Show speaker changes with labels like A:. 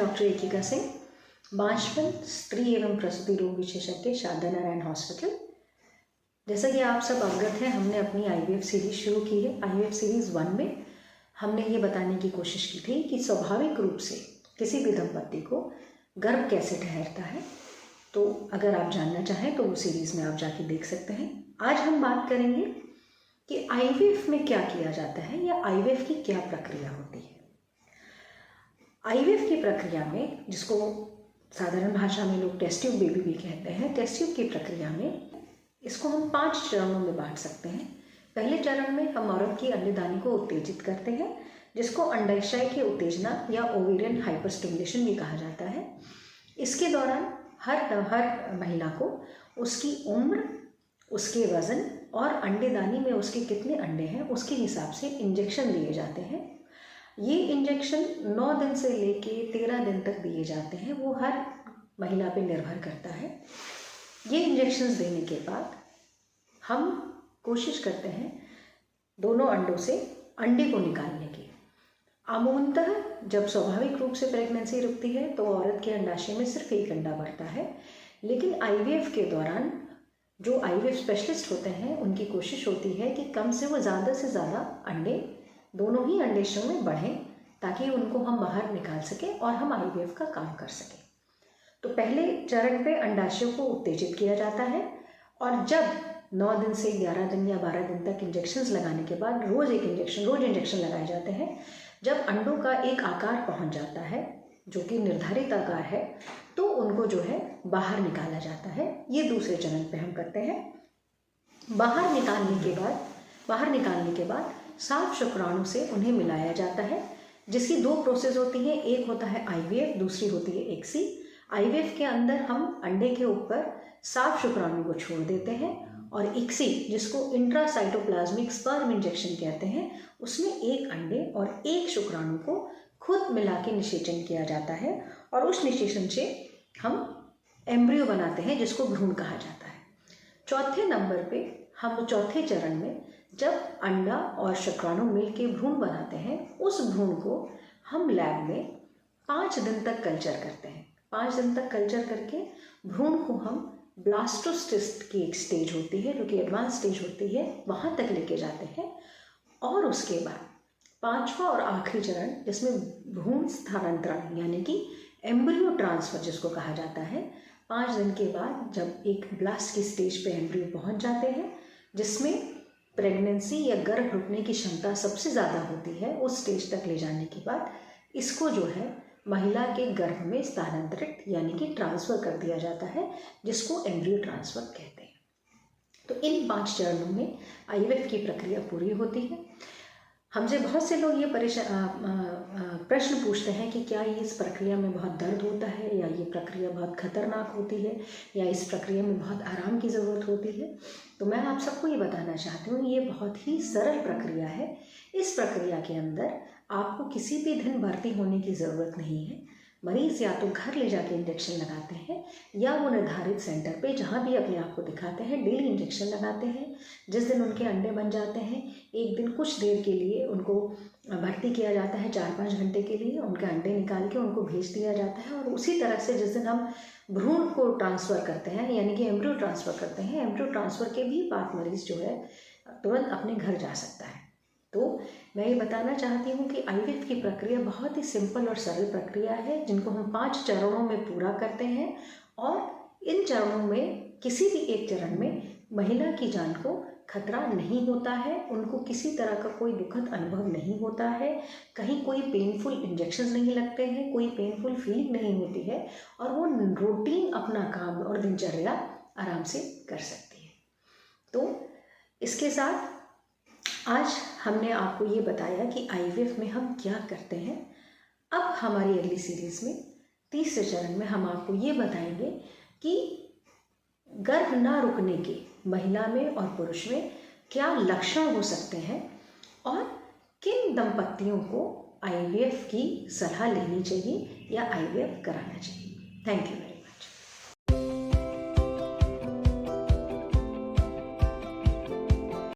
A: Doctor एकिका Singh, बांशवन स्त्री एवं प्रसूति रोग विशेषज्ञ, शारदा नारायण हॉस्पिटल। जैसा कि आप सब अवगत हैं, हमने अपनी IVF सीरीज शुरू की है। IVF सीरीज 1 में हमने ये बताने की कोशिश की थी कि स्वाभाविक रूप से किसी भी दंपत्ति को गर्भ कैसे ठहरता है। तो अगर आप जानना चाहें तो वो सीरीज़ में आप जाके देख सकते हैं। आज हम बात करेंगे कि IVF में क्या किया जाता है या IVF की क्या प्रक्रिया होती है। IVF की प्रक्रिया में, जिसको साधारण भाषा में लोग टेस्ट ट्यूब बेबी भी कहते हैं, टेस्ट ट्यूब की प्रक्रिया में इसको हम 5 चरणों में बांट सकते हैं। पहले चरण में हम औरत की अंडदानी को उत्तेजित करते हैं, जिसको अंडाशय की उत्तेजना या ओवेरियन हाइपरस्टिमुलेशन भी कहा जाता है। इसके दौरान हर महिला को उसकी उम्र, उसके वज़न और अंडेदानी में उसके कितने अंडे हैं उसके हिसाब से इंजेक्शन दिए जाते हैं। ये इंजेक्शन 9 दिन से लेके 13 दिन तक दिए जाते हैं, वो हर महिला पे निर्भर करता है। ये इंजेक्शंस देने के बाद हम कोशिश करते हैं दोनों अंडों से अंडे को निकालने की। अमूमतः जब स्वाभाविक रूप से प्रेगनेंसी रुकती है तो औरत के अंडाशय में सिर्फ एक अंडा बढ़ता है, लेकिन IVF के दौरान जो IVF स्पेशलिस्ट होते हैं उनकी कोशिश होती है कि कम से वो ज़्यादा से ज़्यादा अंडे दोनों ही अंडेशयों में बढ़ें, ताकि उनको हम बाहर निकाल सकें और हम IVF का काम कर सकें। तो पहले चरण पे अंडाशयों को उत्तेजित किया जाता है और जब 9 दिन से 11 दिन या 12 दिन तक इंजेक्शन्स लगाने के बाद रोज़ इंजेक्शन लगाए जाते हैं। जब अंडों का एक आकार पहुंच जाता है जो कि निर्धारित आकार है, तो उनको जो है बाहर निकाला जाता है। ये दूसरे चरण पे हम करते हैं। बाहर निकालने के बाद साफ शुक्राणु से उन्हें मिलाया जाता है, जिसकी 2 प्रोसेस होती हैं। एक होता है IVF, दूसरी होती है ICSI। IVF के अंदर हम अंडे के ऊपर साफ शुक्राणु को छोड़ देते हैं और ICSI, जिसको इंट्रासाइटोप्लाज्मिक स्पर्म इंजेक्शन कहते हैं, उसमें 1 अंडे और 1 शुक्राणु को खुद मिला के निषेचन किया जाता है और उस निषेचन से हम एम्ब्रियो बनाते हैं, जिसको भ्रूण कहा जाता है। चौथे नंबर पे हम चौथे चरण में जब अंडा और शुक्राणु मिल के भ्रूण बनाते हैं, उस भ्रूण को हम लैब में 5 दिन तक कल्चर करते हैं। 5 दिन तक कल्चर करके भ्रूण को हम ब्लास्टोसिस्ट की एक स्टेज होती है जो कि एडवांस स्टेज होती है, वहाँ तक लेके जाते हैं। और उसके बाद 5वां और आखिरी चरण, जिसमें भ्रूण स्थानांतरण यानी कि एम्ब्रियो ट्रांसफ़र जिसको कहा जाता है, 5 दिन के बाद जब एक ब्लास्ट की स्टेज पे एम्ब्रियो पहुँच जाते हैं, जिसमें प्रेगनेंसी या गर्भ रुकने की क्षमता सबसे ज़्यादा होती है, उस स्टेज तक ले जाने के बाद इसको जो है महिला के गर्भ में स्थानांतरित यानी कि ट्रांसफ़र कर दिया जाता है, जिसको एम्ब्रियो ट्रांसफ़र कहते हैं। तो इन 5 चरणों में IVF की प्रक्रिया पूरी होती है। हमसे बहुत से लोग ये प्रश्न पूछते हैं कि क्या इस प्रक्रिया में बहुत दर्द होता है या ये प्रक्रिया बहुत खतरनाक होती है या इस प्रक्रिया में बहुत आराम की ज़रूरत होती है। तो मैं आप सबको ये बताना चाहती हूँ, ये बहुत ही सरल प्रक्रिया है। इस प्रक्रिया के अंदर आपको किसी भी दिन भर्ती होने की ज़रूरत नहीं है। मरीज़ या तो घर ले जाके इंजेक्शन लगाते हैं या वो निर्धारित सेंटर पे जहाँ भी अपने आप को दिखाते हैं डेली इंजेक्शन लगाते हैं। जिस दिन उनके अंडे बन जाते हैं, एक दिन कुछ देर के लिए उनको भर्ती किया जाता है, 4-5 घंटे के लिए उनके अंडे निकाल के उनको भेज दिया जाता है। और उसी तरह से जिस दिन हम भ्रूण को ट्रांसफ़र करते हैं यानी कि एम्ब्रियो ट्रांसफ़र करते हैं, एम्ब्रियो ट्रांसफ़र के भी बाद मरीज़ जो है तुरंत अपने घर जा सकता है। तो मैं ये बताना चाहती हूँ कि IVF की प्रक्रिया बहुत ही सिंपल और सरल प्रक्रिया है, जिनको हम 5 चरणों में पूरा करते हैं। और इन चरणों में किसी भी एक चरण में महिला की जान को खतरा नहीं होता है, उनको किसी तरह का कोई दुखद अनुभव नहीं होता है, कहीं कोई पेनफुल इंजेक्शन नहीं लगते हैं, कोई पेनफुल फीलिंग नहीं होती है और वो रूटीन अपना काम और दिनचर्या आराम से कर सकती है। तो इसके साथ आज हमने आपको ये बताया कि IVF में हम क्या करते हैं। अब हमारी अगली सीरीज़ में तीसरे चरण में हम आपको ये बताएंगे कि गर्भ ना रुकने के महिला में और पुरुष में क्या लक्षण हो सकते हैं और किन दंपत्तियों को IVF की सलाह लेनी चाहिए या IVF कराना चाहिए। Thank you.